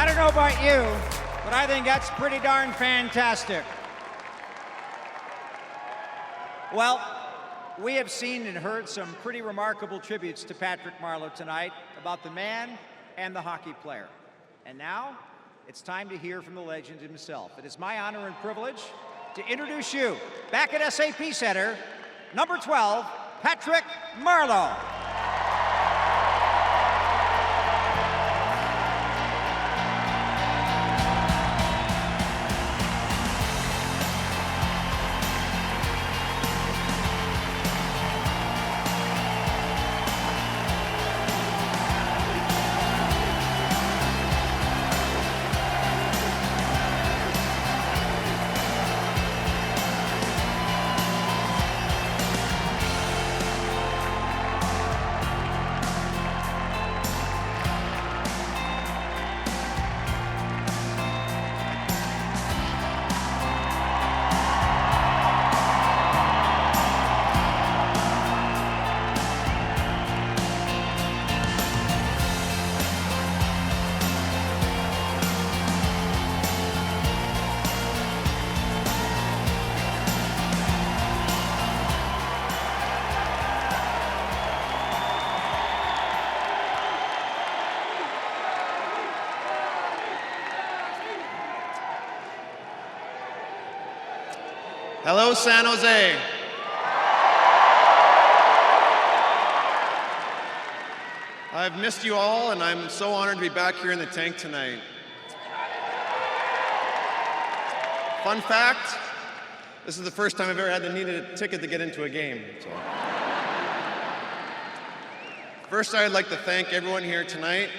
don't know about you, but I think that's pretty darn fantastic. Well, we have seen and heard some pretty remarkable tributes to Patrick Marleau tonight about the man and the hockey player. And now, it's time to hear from the legend himself. It is my honor and privilege to introduce you, back at SAP Center, number 12, Patrick Marleau. Hello, San Jose. I've missed you all, and I'm so honored to be back here in the tank tonight. Fun fact, this is the first time I've ever had to need a ticket to get into a game. So. First, I'd like to thank everyone here tonight.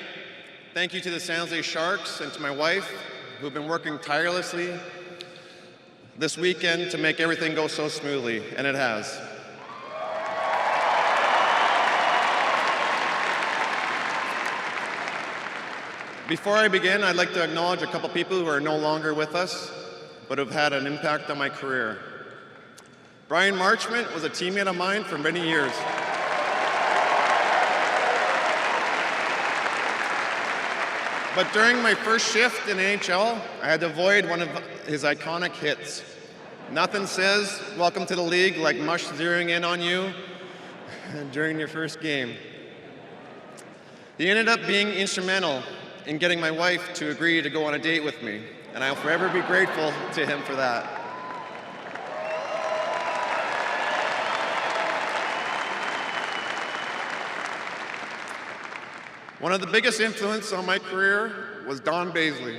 Thank you to the San Jose Sharks and to my wife, who've been working tirelessly this weekend to make everything go so smoothly, and it has. Before I begin, I'd like to acknowledge a couple people who are no longer with us, but have had an impact on my career. Brian Marchment was a teammate of mine for many years. But during my first shift in NHL, I had to avoid one of his iconic hits. Nothing says welcome to the league like Mush zeroing in on you during your first game. He ended up being instrumental in getting my wife to agree to go on a date with me, and I'll forever be grateful to him for that. One of the biggest influences on my career was Don Baisley.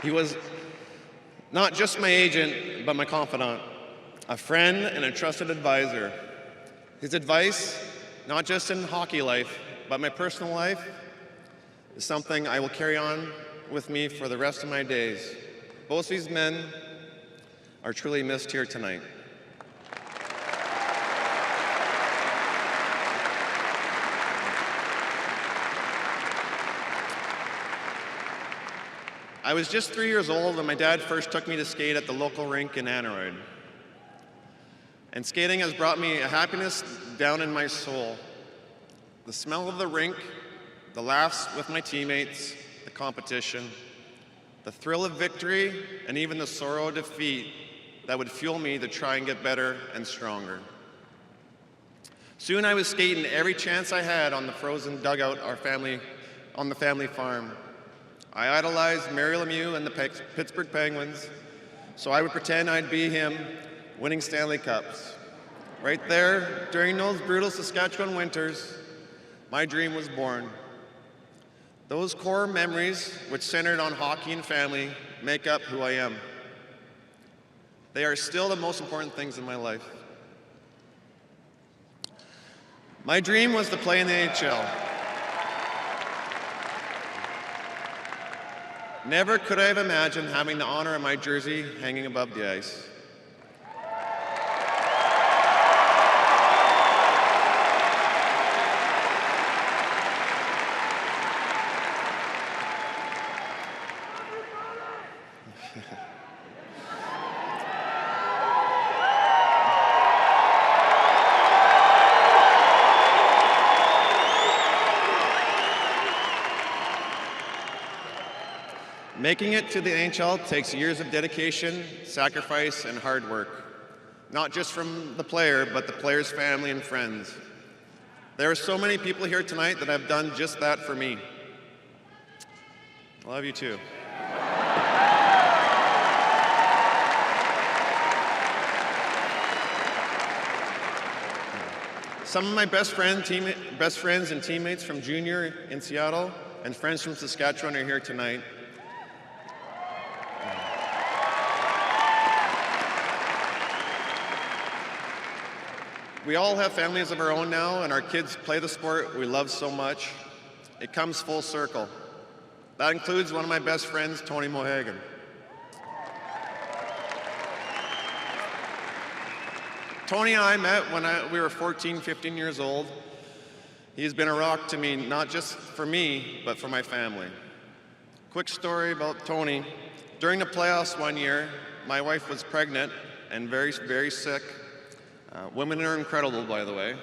He was not just my agent, but my confidant, a friend and a trusted advisor. His advice, not just in hockey life, but my personal life, is something I will carry on with me for the rest of my days. Both these men are truly missed here tonight. I was just 3 years old when my dad first took me to skate at the local rink in Aneroid. And skating has brought me a happiness down in my soul. The smell of the rink, the laughs with my teammates, the competition, the thrill of victory, and even the sorrow of defeat that would fuel me to try and get better and stronger. Soon I was skating every chance I had on the frozen dugout on the family farm. I idolized Mary Lemieux and the Pittsburgh Penguins, so I would pretend I'd be him winning Stanley Cups. Right there, during those brutal Saskatchewan winters, my dream was born. Those core memories, which centered on hockey and family, make up who I am. They are still the most important things in my life. My dream was to play in the NHL. Never could I have imagined having the honor of my jersey hanging above the ice. Making it to the NHL takes years of dedication, sacrifice, and hard work. Not just from the player, but the player's family and friends. There are so many people here tonight that have done just that for me. I love you too. Some of my best friends and teammates from junior in Seattle and friends from Saskatchewan are here tonight. We all have families of our own now, and our kids play the sport we love so much. It comes full circle. That includes one of my best friends, Tony Mohagan. Tony and I met when we were 14, 15 years old. He's been a rock to me, not just for me, but for my family. Quick story about Tony. During the playoffs one year, my wife was pregnant and very, very sick. Women are incredible, by the way.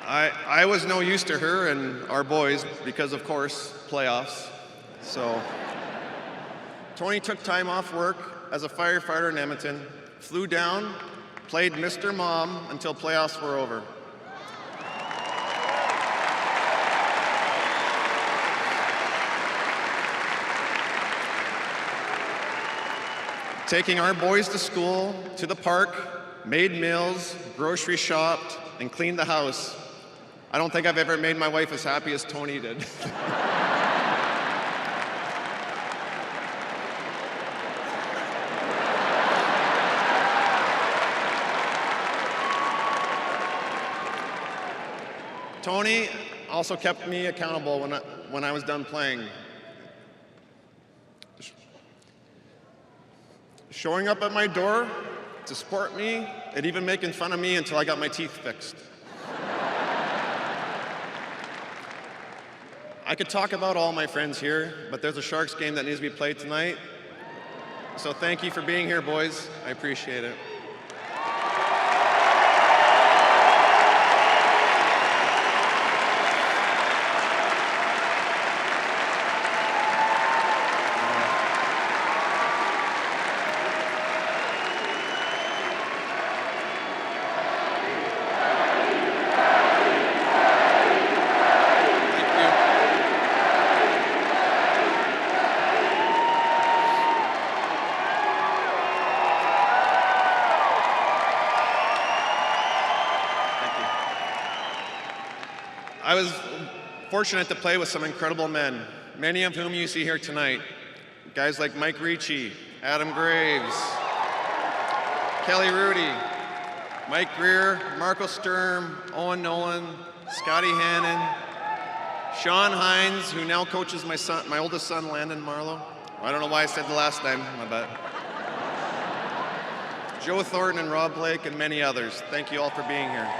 I was no use to her and our boys because, of course, playoffs. So Tony took time off work as a firefighter in Edmonton, flew down, played Mr. Mom until playoffs were over. Taking our boys to school, to the park, made meals, grocery shopped, and cleaned the house. I don't think I've ever made my wife as happy as Tony did. Tony also kept me accountable when I was done playing. Showing up at my door to support me, and even making fun of me until I got my teeth fixed. I could talk about all my friends here, but there's a Sharks game that needs to be played tonight. So thank you for being here, boys. I appreciate it. I was fortunate to play with some incredible men, many of whom you see here tonight. Guys like Mike Ricci, Adam Graves, Kelly Rudy, Mike Greer, Marco Sturm, Owen Nolan, Scotty Hannon, Sean Hines, who now coaches my oldest son, Landon Marleau. I don't know why I said the last name, I bet. Joe Thornton and Rob Blake, and many others. Thank you all for being here.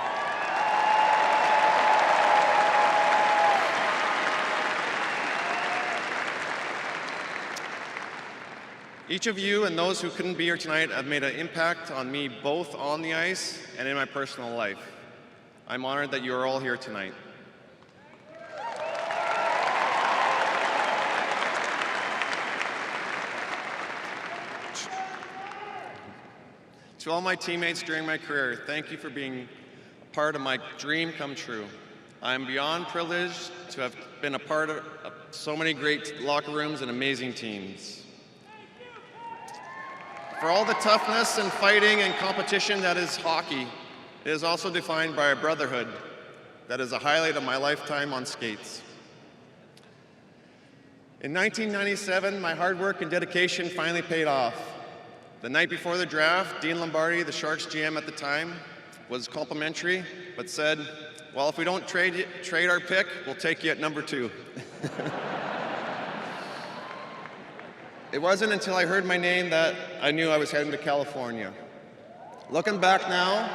Each of you and those who couldn't be here tonight have made an impact on me both on the ice and in my personal life. I'm honored that you are all here tonight. To all my teammates during my career, thank you for being a part of my dream come true. I am beyond privileged to have been a part of so many great locker rooms and amazing teams. For all the toughness and fighting and competition that is hockey, it is also defined by a brotherhood that is a highlight of my lifetime on skates. In 1997, my hard work and dedication finally paid off. The night before the draft, Dean Lombardi, the Sharks GM at the time, was complimentary, but said, well, if we don't trade our pick, we'll take you at number 2. It wasn't until I heard my name that I knew I was heading to California. Looking back now,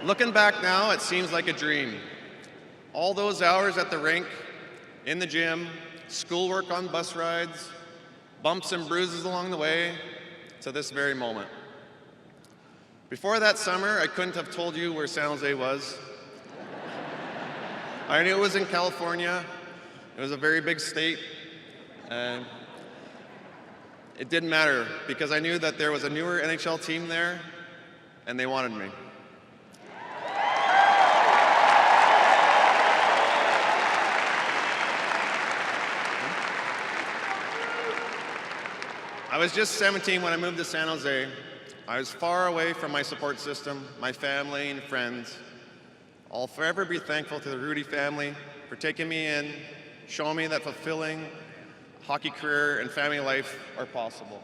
Looking back now, it seems like a dream. All those hours at the rink, in the gym, schoolwork on bus rides, bumps and bruises along the way, to this very moment. Before that summer, I couldn't have told you where San Jose was. I knew it was in California. It was a very big state. And it didn't matter because I knew that there was a newer NHL team there and they wanted me. I was just 17 when I moved to San Jose. I was far away from my support system, my family and friends. I'll forever be thankful to the Rudy family for taking me in, showing me that fulfilling hockey career and family life are possible.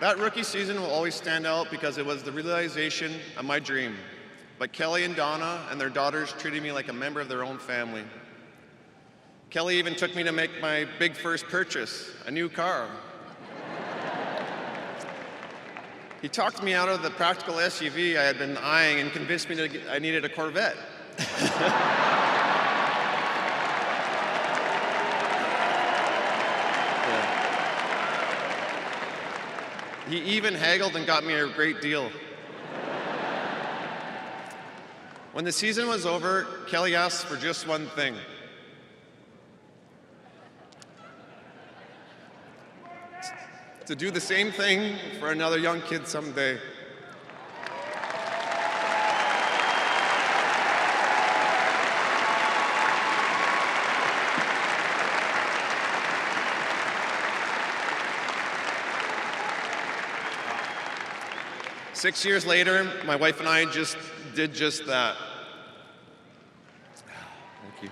That rookie season will always stand out because it was the realization of my dream. But Kelly and Donna and their daughters treated me like a member of their own family. Kelly even took me to make my big first purchase, a new car. He talked me out of the practical SUV I had been eyeing and convinced me that I needed a Corvette. He even haggled and got me a great deal. When the season was over, Kelly asked for just one thing. To do the same thing for another young kid someday. Six years later, my wife and I did just that. Thank you.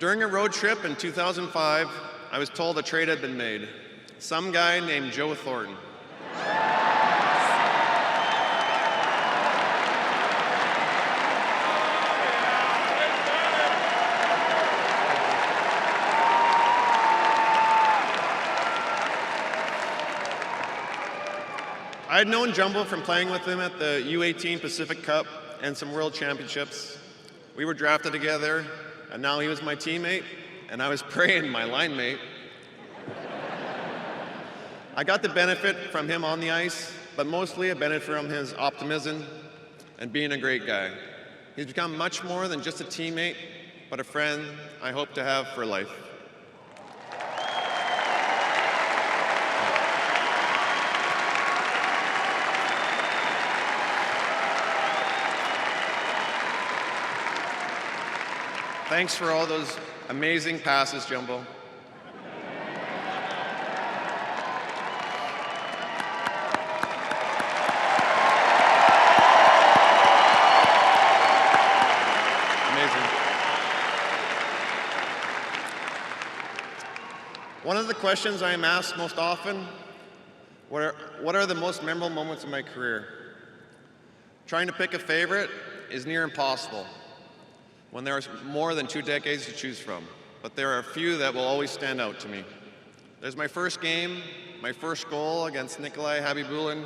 During a road trip in 2005, I was told a trade had been made. Some guy named Joe Thornton. I had known Jumbo from playing with him at the U18 Pacific Cup and some World Championships. We were drafted together, and now he was my teammate, and I was praying my line mate. I got the benefit from him on the ice, but mostly a benefit from his optimism and being a great guy. He's become much more than just a teammate, but a friend I hope to have for life. Thanks for all those amazing passes, Jumbo. Amazing. One of the questions I am asked most often, what are the most memorable moments of my career? Trying to pick a favorite is near impossible when there are more than 2 decades to choose from, but there are a few that will always stand out to me. There's my first game, my first goal against Nikolai Habibulin,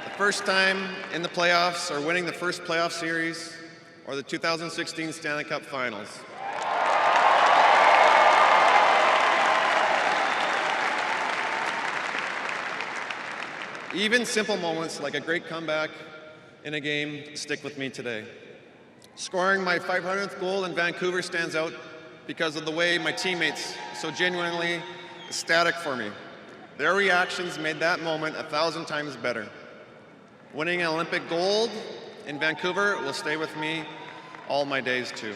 the first time in the playoffs or winning the first playoff series, or the 2016 Stanley Cup Finals. Even simple moments like a great comeback in a game stick with me today. Scoring my 500th goal in Vancouver stands out because of the way my teammates so genuinely ecstatic for me. Their reactions made that moment 1,000 times better. Winning an Olympic gold in Vancouver will stay with me all my days too.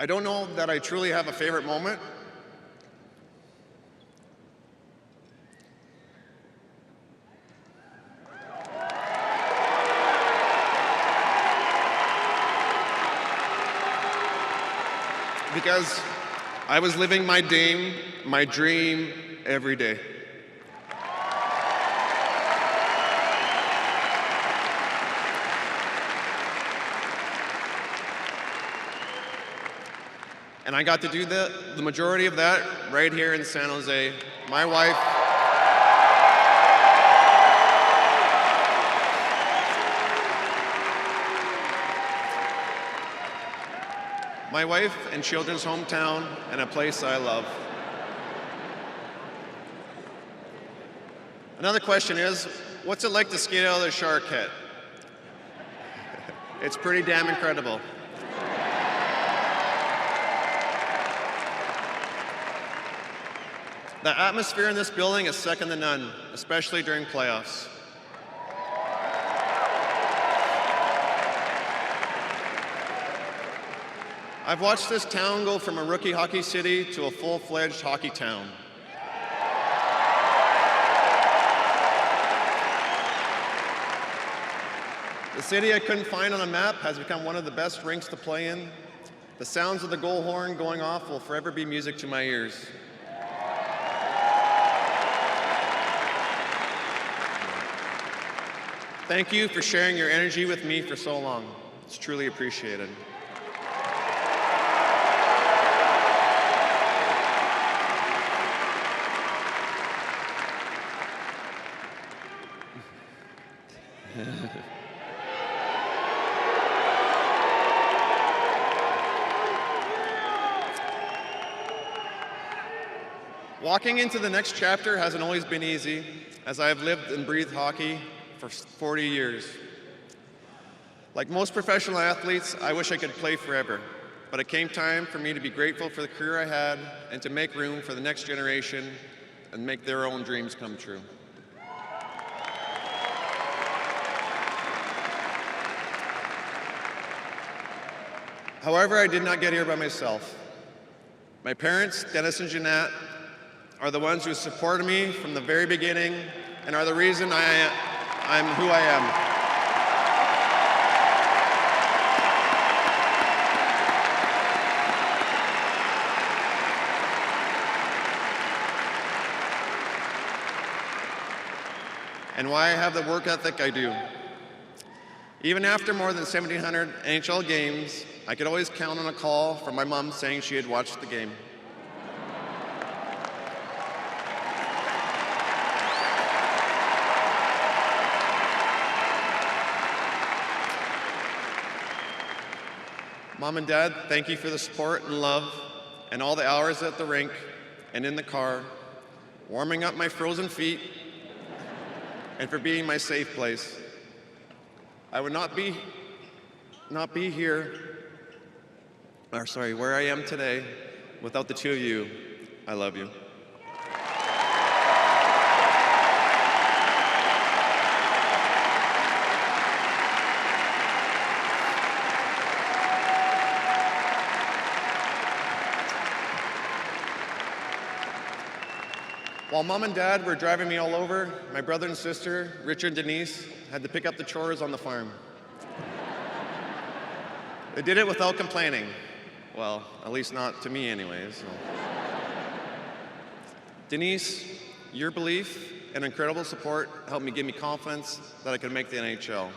I don't know that I truly have a favorite moment. because I was living my dream every day. And I got to do the majority of that right here in San Jose. My wife and children's hometown, and a place I love. Another question is, what's it like to skate out of the shark head? It's pretty damn incredible. The atmosphere in this building is second to none, especially during playoffs. I've watched this town go from a rookie hockey city to a full-fledged hockey town. The city I couldn't find on a map has become one of the best rinks to play in. The sounds of the goal horn going off will forever be music to my ears. Thank you for sharing your energy with me for so long. It's truly appreciated. Walking into the next chapter hasn't always been easy, as I have lived and breathed hockey for 40 years. Like most professional athletes, I wish I could play forever, but it came time for me to be grateful for the career I had and to make room for the next generation and make their own dreams come true. However, I did not get here by myself. My parents, Dennis and Jeanette, are the ones who supported me from the very beginning and are the reason I'm who I am. And why I have the work ethic I do. Even after more than 1,700 NHL games, I could always count on a call from my mom saying she had watched the game. Mom and Dad, thank you for the support and love and all the hours at the rink and in the car, warming up my frozen feet, and for being my safe place. I would not be here, where I am today without the two of you. I love you. While Mom and Dad were driving me all over, my brother and sister, Richard and Denise, had to pick up the chores on the farm. They did it without complaining. Well, at least not to me anyways. So. Denise, your belief and incredible support helped me give me confidence that I could make the NHL.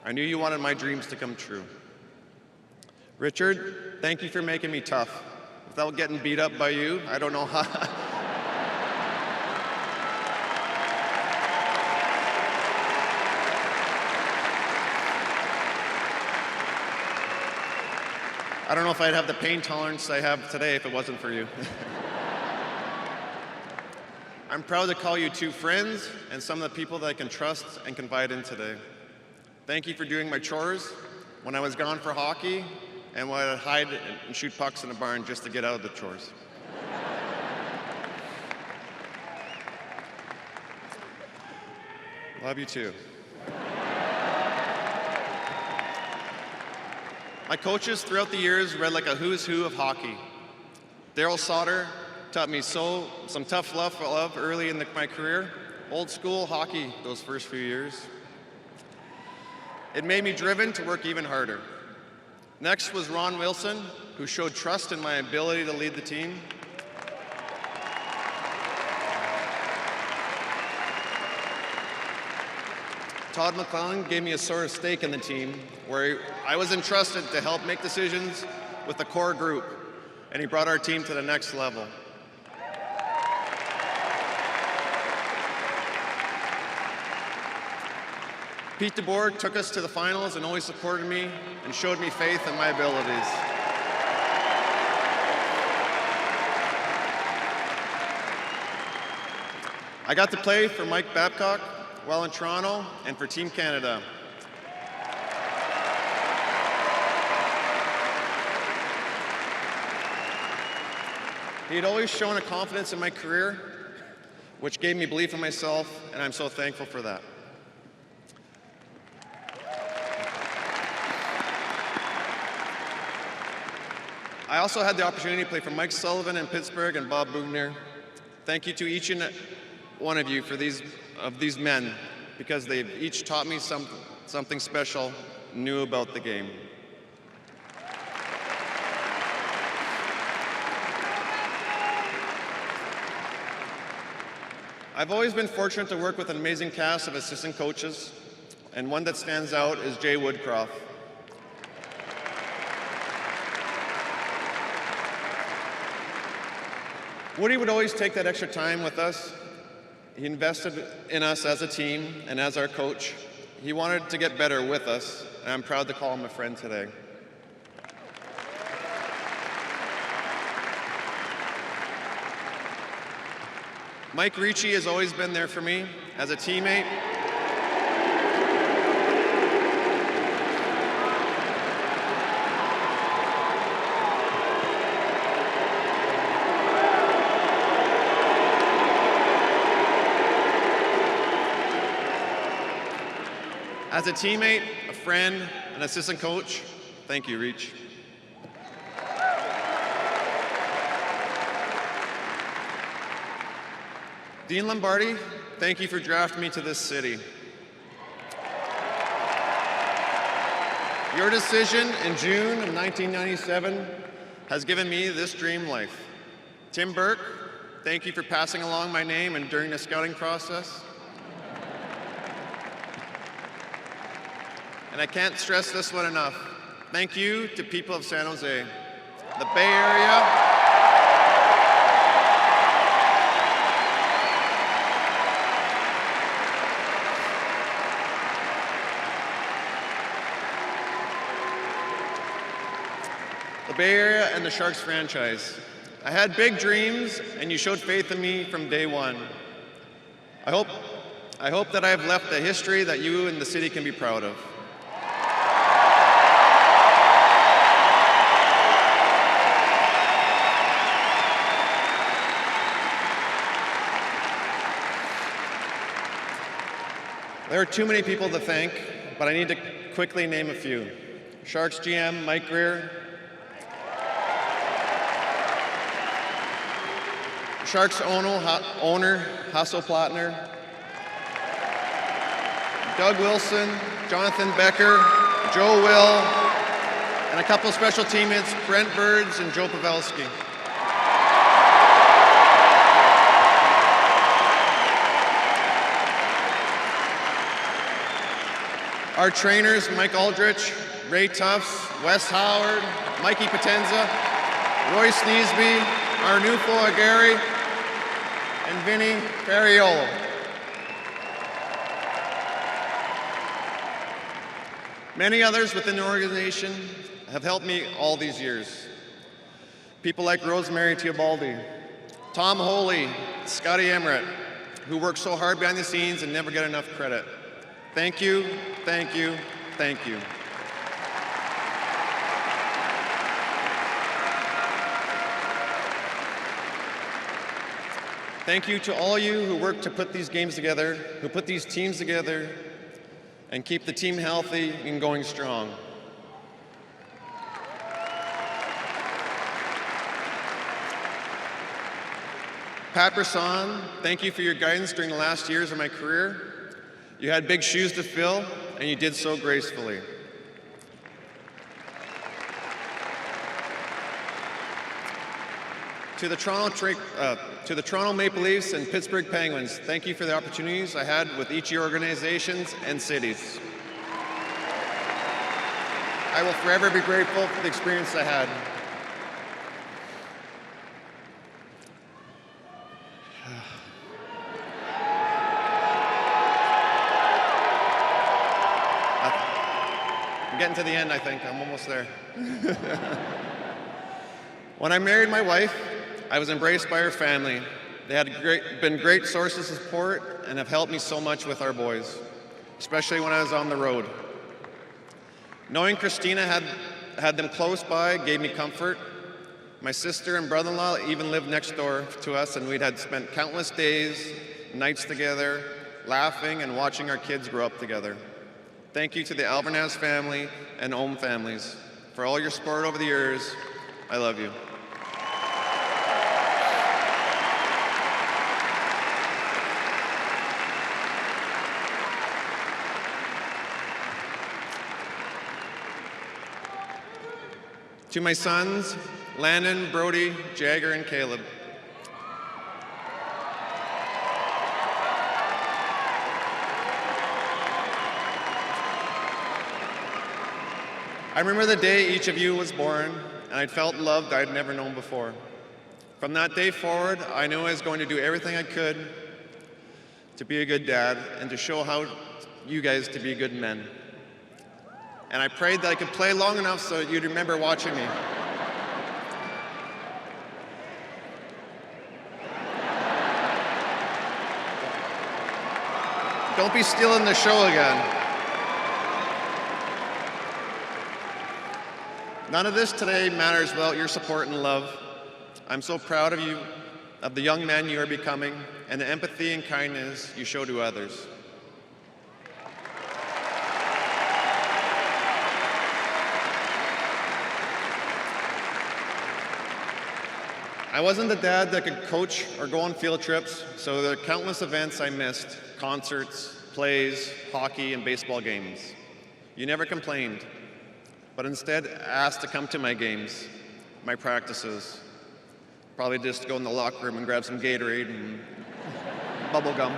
I knew you wanted my dreams to come true. Richard, thank you for making me tough. Without getting beat up by you, I don't know how. I don't know if I'd have the pain tolerance I have today if it wasn't for you. I'm proud to call you two friends and some of the people that I can trust and confide in today. Thank you for doing my chores when I was gone for hockey and when I'd hide and shoot pucks in the barn just to get out of the chores. Love you too. My coaches throughout the years read like a who's who of hockey. Daryl Sauter taught me some tough love early in my career. Old school hockey those first few years. It made me driven to work even harder. Next was Ron Wilson, who showed trust in my ability to lead the team. Todd McClellan gave me a sort of stake in the team where I was entrusted to help make decisions with the core group, and he brought our team to the next level. Pete DeBoer took us to the finals and always supported me and showed me faith in my abilities. I got to play for Mike Babcock while in Toronto and for Team Canada. He had always shown a confidence in my career, which gave me belief in myself, and I'm so thankful for that. I also had the opportunity to play for Mike Sullivan in Pittsburgh and Bob Bugner. Thank you to each and one of you for these men, because they've each taught me something special, new about the game. I've always been fortunate to work with an amazing cast of assistant coaches, and one that stands out is Jay Woodcroft. Woody would always take that extra time with us. He invested in us as a team and as our coach. He wanted to get better with us, and I'm proud to call him a friend today. Mike Ricci has always been there for me as a teammate. As a teammate, a friend, an assistant coach, thank you, Reach. Dean Lombardi, thank you for drafting me to this city. Your decision in June of 1997 has given me this dream life. Tim Burke, thank you for passing along my name and during the scouting process. And I can't stress this one enough. Thank you to people of San Jose, the Bay Area, and the Sharks franchise. I had big dreams, and you showed faith in me from day one. I hope that I have left a history that you and the city can be proud of. There are too many people to thank, but I need to quickly name a few. Sharks GM Mike Greer, Sharks owner Hasso Plattner, Doug Wilson, Jonathan Becker, Joe Will, and a couple special teammates, Brent Birds and Joe Pavelski. Our trainers, Mike Aldrich, Ray Tufts, Wes Howard, Mikey Potenza, Roy Sneesby, Arnulfo Aguirre, and Vinny Ferriolo. Many others within the organization have helped me all these years. People like Rosemary Teobaldi, Tom Holy, Scotty Emmerich, who work so hard behind the scenes and never get enough credit. Thank you, thank you, thank you. Thank you to all you who work to put these games together, who put these teams together, and keep the team healthy and going strong. Pat Brisson, thank you for your guidance during the last years of my career. You had big shoes to fill, and you did so gracefully. To the Toronto Maple Leafs and Pittsburgh Penguins, thank you for the opportunities I had with each of your organizations and cities. I will forever be grateful for the experience I had. I'm getting to the end, I think. I'm almost there. When I married my wife, I was embraced by her family. They had been great sources of support and have helped me so much with our boys, especially when I was on the road. Knowing Christina had them close by gave me comfort. My sister and brother-in-law even lived next door to us, and we'd had spent countless days, nights together, laughing and watching our kids grow up together. Thank you to the Alvarez family and Ohm families for all your support over the years. I love you. To my sons, Landon, Brody, Jagger, and Caleb. I remember the day each of you was born, and I felt loved I'd never known before. From that day forward, I knew I was going to do everything I could to be a good dad and to show how you guys to be good men. And I prayed that I could play long enough so you'd remember watching me. Don't be stealing the show again. None of this today matters without your support and love. I'm so proud of you, of the young man you are becoming, and the empathy and kindness you show to others. I wasn't the dad that could coach or go on field trips, so there are countless events I missed, concerts, plays, hockey, and baseball games. You never complained, but instead asked to come to my games, my practices. Probably just go in the locker room and grab some Gatorade and bubble gum.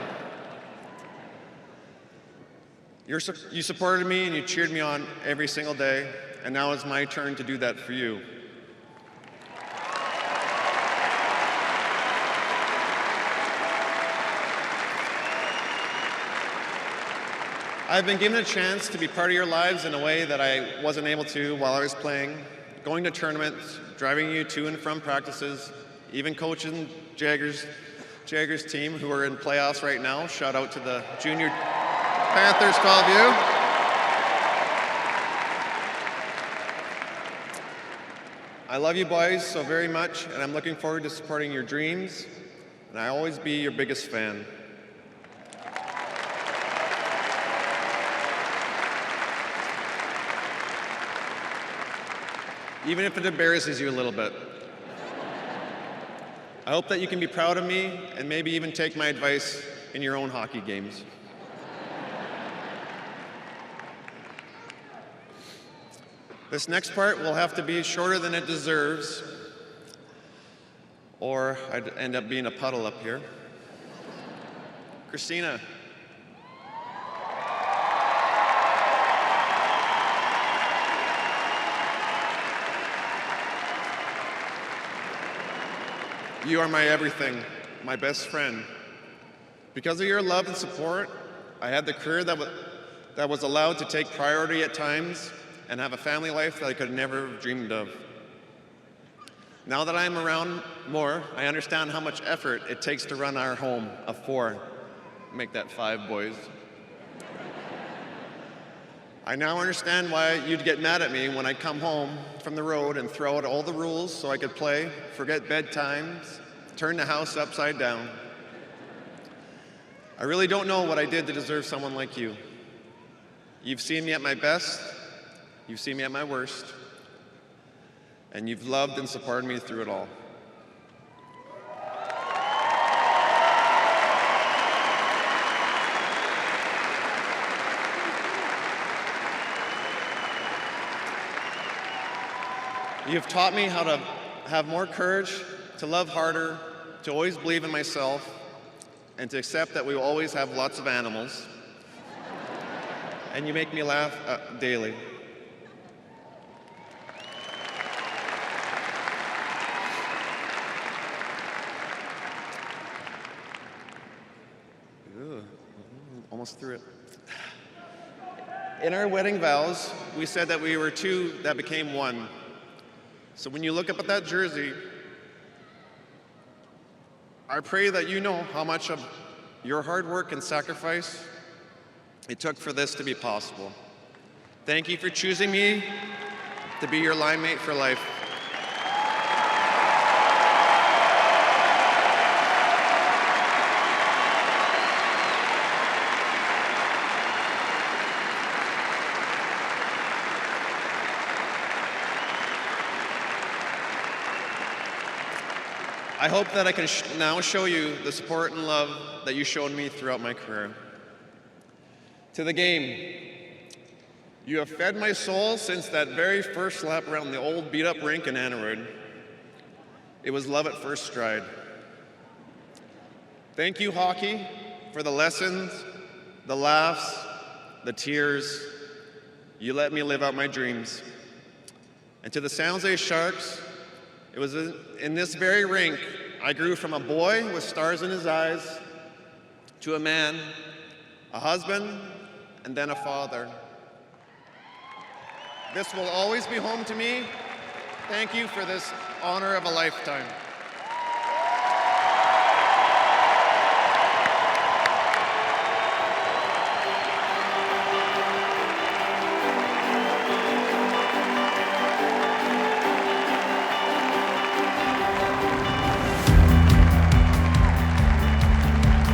You supported me and you cheered me on every single day, and now it's my turn to do that for you. I've been given a chance to be part of your lives in a way that I wasn't able to while I was playing, going to tournaments, driving you to and from practices, even coaching Jagger's team who are in playoffs right now. Shout out to the Junior Panthers, 12U. I love you boys so very much, and I'm looking forward to supporting your dreams, and I'll always be your biggest fan. Even if it embarrasses you a little bit. I hope that you can be proud of me and maybe even take my advice in your own hockey games. This next part will have to be shorter than it deserves, or I'd end up being a puddle up here. Christina. You are my everything, my best friend. Because of your love and support, I had the career that was allowed to take priority at times and have a family life that I could have never dreamed of. Now that I'm around more, I understand how much effort it takes to run our home of 4. Make that 5, boys. I now understand why you'd get mad at me when I come home from the road and throw out all the rules so I could play, forget bedtimes, turn the house upside down. I really don't know what I did to deserve someone like you. You've seen me at my best, you've seen me at my worst, and you've loved and supported me through it all. You've taught me how to have more courage to love harder, to always believe in myself, and to accept that we will always have lots of animals. And you make me laugh daily. Ooh, almost threw it. In our wedding vows, we said that we were two that became one. So when you look up at that jersey, I pray that you know how much of your hard work and sacrifice it took for this to be possible. Thank you for choosing me to be your line mate for life. I hope that I can now show you the support and love that you showed me throughout my career. To the game, you have fed my soul since that very first lap around the old beat-up rink in Anarud. It was love at first stride. Thank you, hockey, for the lessons, the laughs, the tears. You let me live out my dreams. And to the San Jose Sharks, it was in this very rink I grew from a boy with stars in his eyes to a man, a husband, and then a father. This will always be home to me. Thank you for this honor of a lifetime.